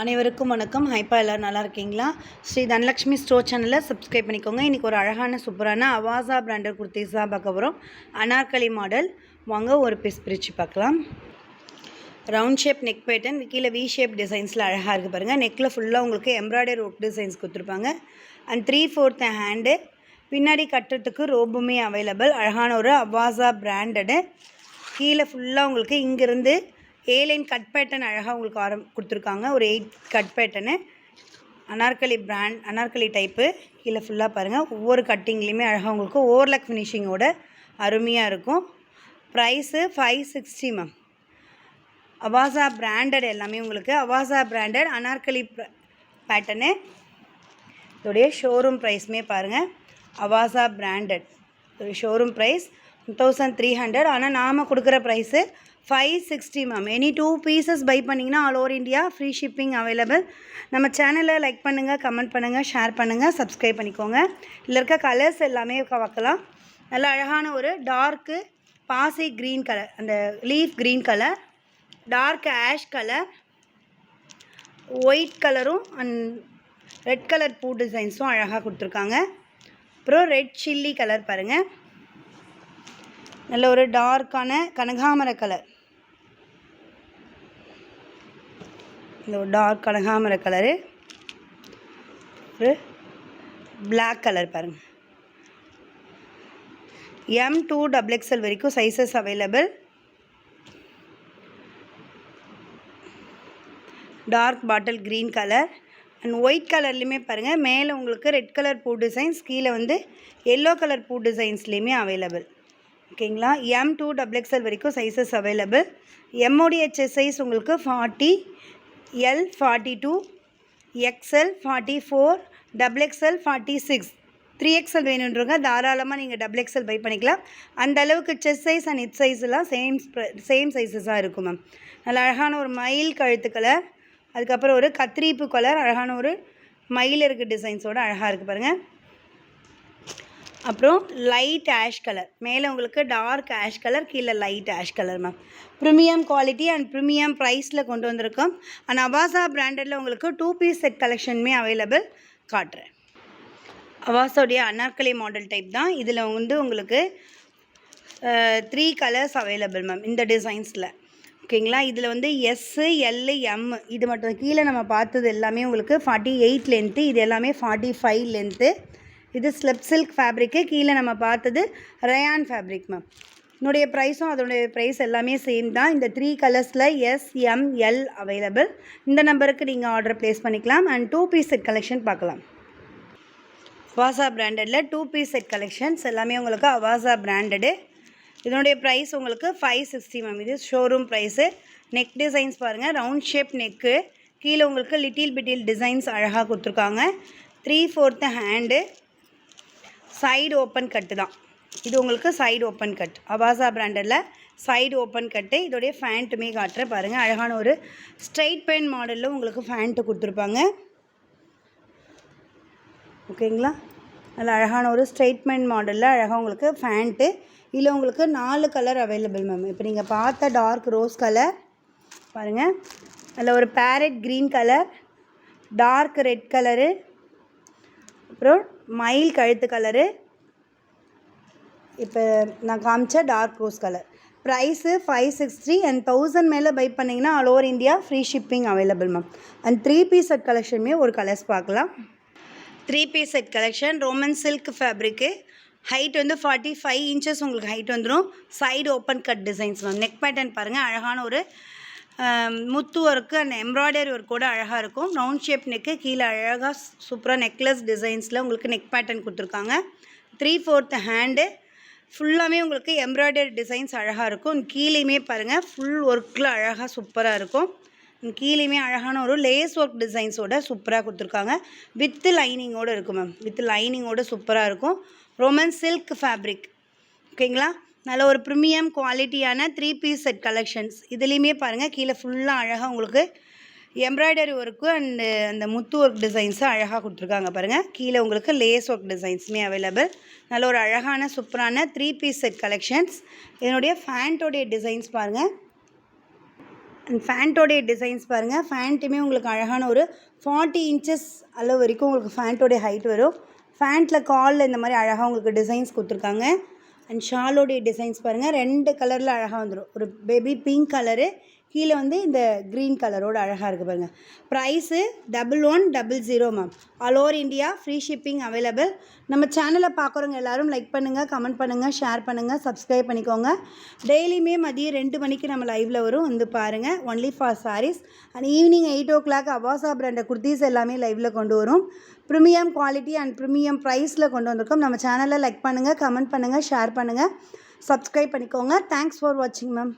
அனைவருக்கும் வணக்கம். ஹைப்பா எல்லோரும் நல்லா இருக்கீங்களா? ஸ்ரீ தனலக்ஷ்மி ஸ்டோர் சேனலை சப்ஸ்கிரைப் பண்ணிக்கோங்க. இன்றைக்கி ஒரு அழகான சூப்பரான அவாசா பிராண்டட் குர்த்திஸ் தான் பார்க்க போகிறோம். அனார்கலி மாடல். வாங்க ஒரு பீஸ் பிரித்து பார்க்கலாம். ரவுண்ட் ஷேப் நெக் பேட்டர்ன், கீழே வி ஷேப் டிசைன்ஸில் அழகாக இருக்குது பாருங்கள். நெக்கில் ஃபுல்லாக உங்களுக்கு எம்ப்ராய்டரி ஒர்க் டிசைன்ஸ் கொடுத்துருப்பாங்க. அண்ட் 3/4 ஹேண்டு, பின்னாடி கட்டுறதுக்கு ரோபுமே அவைலபிள். அழகான ஒரு அவாசா பிராண்டடு. கீழே ஃபுல்லாக உங்களுக்கு இங்கேருந்து ஏலைன் கட் பேட்டர்ன் அழகாக உங்களுக்கு கொடுத்துருக்காங்க. ஒரு 8 cut pattern Anarkali brand, Anarkali type. கீழே ஃபுல்லாக பாருங்கள், ஒவ்வொரு கட்டிங்லேயுமே அழகாக உங்களுக்கு ஓவர்லாக் ஃபினிஷிங்கோட அருமையாக இருக்கும். Price 560 ma'am. அவாசா பிராண்டட் எல்லாமே உங்களுக்கு அவாசா பிராண்டட் அனார்கலி பேட்டர்னு. இதோடைய ஷோரூம் ப்ரைஸுமே பாருங்கள், அவாசா பிராண்டட். இதோடைய ஷோரூம் ப்ரைஸ் 1300. ஆனால் நாம் கொடுக்குற price 560 ma'am. Any 2 pieces buy பண்ணிங்கன்னா all over India free shipping available. நம்ம சேனலை லைக் பண்ணுங்கள், கமெண்ட் பண்ணுங்கள், ஷேர் பண்ணுங்கள், சப்ஸ்கிரைப் பண்ணிக்கோங்க. இதில் இருக்க கலர்ஸ் எல்லாமே பார்க்கலாம். நல்ல அழகான ஒரு டார்க்கு பாசி க்ரீன் கலர், அந்த leaf green colour, dark ash colour, white கலரும் அண்ட் ரெட் கலர் பூ டிசைன்ஸும் அழகாக கொடுத்துருக்காங்க. அப்புறம் ரெட் சில்லி கலர் பாருங்கள், நல்ல ஒரு டார்க்கான கனகாமர கலர், இந்த ஒரு டார்க் கனகாமர கலரு, ஒரு பிளாக் கலர் பாருங்கள். M2XXL வரைக்கும் sizes available. Dark bottle green colour and white கலர்லேயுமே பாருங்கள். மேலே உங்களுக்கு ரெட் கலர் பூ டிசைன்ஸ், கீழே வந்து எல்லோ கலர் பூ டிசைன்ஸ்லேயுமே அவைலபிள். ஓகேங்களா? M2XXL வரைக்கும் சைஸஸ் அவைலபிள். MODHS சைஸ் உங்களுக்கு 40, L 42, XL 44, XXL 46, 3XL வேணுன்றவங்க தாராளமாக நீங்கள் XXL பை பண்ணிக்கலாம். அந்த அளவுக்கு செஸ்ட் சைஸ் அண்ட் ஹிப் சைஸ்லாம் சேம் சைஸஸாக இருக்கும் மேம். நல்ல அழகான ஒரு மயில் கழுத்து கலர், அதுக்கப்புறம் ஒரு கத்திரிப்பு கலர், அழகான ஒரு மயில் இருக்குது டிசைன்ஸோடு அழகாக இருக்குது பாருங்கள். அப்புறம் லைட் ஆஷ் கலர், மேலே உங்களுக்கு டார்க் ஆஷ் கலர், கீழே light ash colour ma'am. Premium quality and premium ப்ரைஸில் கொண்டு வந்திருக்கோம். அண்ட் அவாசா பிராண்டடில் உங்களுக்கு 2 பீஸ் செட் கலெக்ஷனுமே அவைலபிள் காட்டுறேன். அவாசாவுடைய அனார்கலி மாடல் டைப் தான். இதில் வந்து உங்களுக்கு 3 கலர்ஸ் அவைலபிள் மேம் இந்த டிசைன்ஸில். ஓகேங்களா? இதில் வந்து எஸ்ஸு, எல்லு, எம் இது மட்டும். கீழே நம்ம பார்த்தது எல்லாமே உங்களுக்கு 48 லென்த்து, இது எல்லாமே 45 லென்த்து. இது ஸ்லெப் சில்க் ஃபேப்ரிக்கு. கீழே நம்ம பார்த்தது ரயான் ஃபேப்ரிக் மேம். என்னுடைய ப்ரைஸும் அதோடைய ப்ரைஸ் எல்லாமே சேம் தான். இந்த 3 கலர்ஸில் SML அவைலபிள். இந்த நம்பருக்கு நீங்கள் ஆர்டர் ப்ளேஸ் பண்ணிக்கலாம். அண்ட் 2 பீஸ் செட் கலெக்ஷன் பார்க்கலாம். அவாசா பிராண்டடில் 2 பீஸ் செட் கலெக்ஷன்ஸ் எல்லாமே உங்களுக்கு அவாசா பிராண்டடு. இதனுடைய ப்ரைஸ் உங்களுக்கு 560 மேம். இது ஷோரூம் ப்ரைஸு. நெக் டிசைன்ஸ் பாருங்கள், ரவுண்ட் ஷேப் நெக்கு, கீழே உங்களுக்கு லிட்டில் பிட்டில் டிசைன்ஸ் அழகாக கொடுத்துருக்காங்க. 3/4 ஹேண்டு, சைடு ஓப்பன் கட்டு தான் இது. உங்களுக்கு சைடு ஓப்பன் கட் அவாசா பிராண்டடில் சைடு ஓப்பன் கட்டு. இதோடைய ஃபேண்ட்டுமே காட்டுறேன் பாருங்கள். அழகான ஒரு ஸ்ட்ரைட் பேண்ட் மாடலில் உங்களுக்கு ஃபேண்ட்டு கொடுத்துருப்பாங்க. ஓகேங்களா? நல்ல அழகான ஒரு ஸ்ட்ரைட் பேண்ட் மாடலில் அழகாக உங்களுக்கு ஃபேண்ட்டு. இதில் உங்களுக்கு 4 கலர் அவைலபிள் மேம். இப்போ நீங்கள் பார்த்த டார்க் ரோஸ் கலர் பாருங்கள், அதில் ஒரு parrot green colour, dark red colour, அப்புறம் மயில் கழுத்து கலரு, இப்போ நான் காமிச்ச dark rose colour. Price 560 and 1000 மேலே பை பண்ணிங்கன்னா all over India free shipping available ma'am. And 3 piece set கலெக்ஷனுமே ஒரு கலர்ஸ் பார்க்கலாம். 3 piece set collection Roman silk fabric. Height வந்து 45 இன்ச்சஸ் உங்களுக்கு ஹைட் வந்துடும். Side open cut designs ma'am. Neck pattern பாருங்கள், அழகான ஒரு முத்து ஒர்க்கு அண்ட் எம்ப்ராய்டரி ஒர்க் கூட அழகாக இருக்கும். ரவுண்ட் ஷேப் நெக்கு, கீழே அழகாக சூப்பராக நெக்லஸ் டிசைன்ஸில் உங்களுக்கு நெக் பேட்டர்ன் கொடுத்துருக்காங்க. 3/4 ஹேண்டு, ஃபுல்லாமே உங்களுக்கு எம்ப்ராய்டரி டிசைன்ஸ் அழகாக இருக்கும். கீழேயுமே பாருங்கள் ஃபுல் ஒர்க்கில் அழகாக சூப்பராக இருக்கும். கீழேயுமே அழகான ஒரு லேஸ் ஒர்க் டிசைன்ஸோட சூப்பராக கொடுத்துருக்காங்க. வித்து லைனிங்கோடு இருக்கும் மேம். வித் லைனிங்கோடு சூப்பராக இருக்கும். Roman silk fabric. ஓகேங்களா? நல்ல ஒரு ப்ரீமியம் குவாலிட்டியான 3 பீஸ் செட் கலெக்ஷன்ஸ். இதுலேயுமே பாருங்கள் கீழே ஃபுல்லாக அழகாக உங்களுக்கு எம்ப்ராய்டரி ஒர்க்கு அண்டு அந்த முத்து ஒர்க் டிசைன்ஸு அழகாக கொடுத்துருக்காங்க பாருங்கள். கீழே உங்களுக்கு லேஸ் ஒர்க் டிசைன்ஸுமே அவைலபிள். நல்ல ஒரு அழகான சூப்பரான 3 பீஸ் செட் கலெக்ஷன்ஸ். இதனுடைய ஃபேண்ட்டோடைய டிசைன்ஸ் பாருங்கள். அண்ட் ஃபேண்ட்டோடைய டிசைன்ஸ் பாருங்கள். ஃபேண்ட்டுமே உங்களுக்கு அழகான ஒரு 40 இன்ச்சஸ் அளவு வரைக்கும் உங்களுக்கு ஃபேண்ட்டோடைய ஹைட் வரும். ஃபேண்ட்டில் காலில் இந்த மாதிரி அழகாக உங்களுக்கு டிசைன்ஸ் கொடுத்துருக்காங்க. அண்ட் ஷாலோடைய டிசைன்ஸ் பாருங்கள். 2 கலரில் அழகாக வந்துடும். ஒரு பேபி பிங்க் கலரு, கீழே வந்து இந்த க்ரீன் கலரோட அழகாக இருக்குது பாருங்கள். Price 1100 ma'am. All over India free shipping available. நம்ம சேனலை பார்க்குறவங்க எல்லோரும் லைக் பண்ணுங்கள், கமெண்ட் பண்ணுங்கள், ஷேர் பண்ணுங்கள், சப்ஸ்கிரைப் பண்ணிக்கோங்க. டெய்லியுமே மதியம் 2 மணிக்கு நம்ம லைவில் வரும், வந்து பாருங்கள். Only for sarees. And evening 8 o'clock Avaasa brand kurtis எல்லாமே லைவில் கொண்டு வரும். ப்ரீமியம் குவாலிட்டி அண்ட் ப்ரீமியம் ப்ரைஸில் கொண்டு வந்திருக்கோம். நம்ம சேனலை லைக் பண்ணுங்கள், கமெண்ட் பண்ணுங்கள், ஷேர் பண்ணுங்கள், சப்ஸ்கிரைப் பண்ணிக்கோங்க. தேங்க்ஸ் ஃபார் வாட்சிங் மேம்.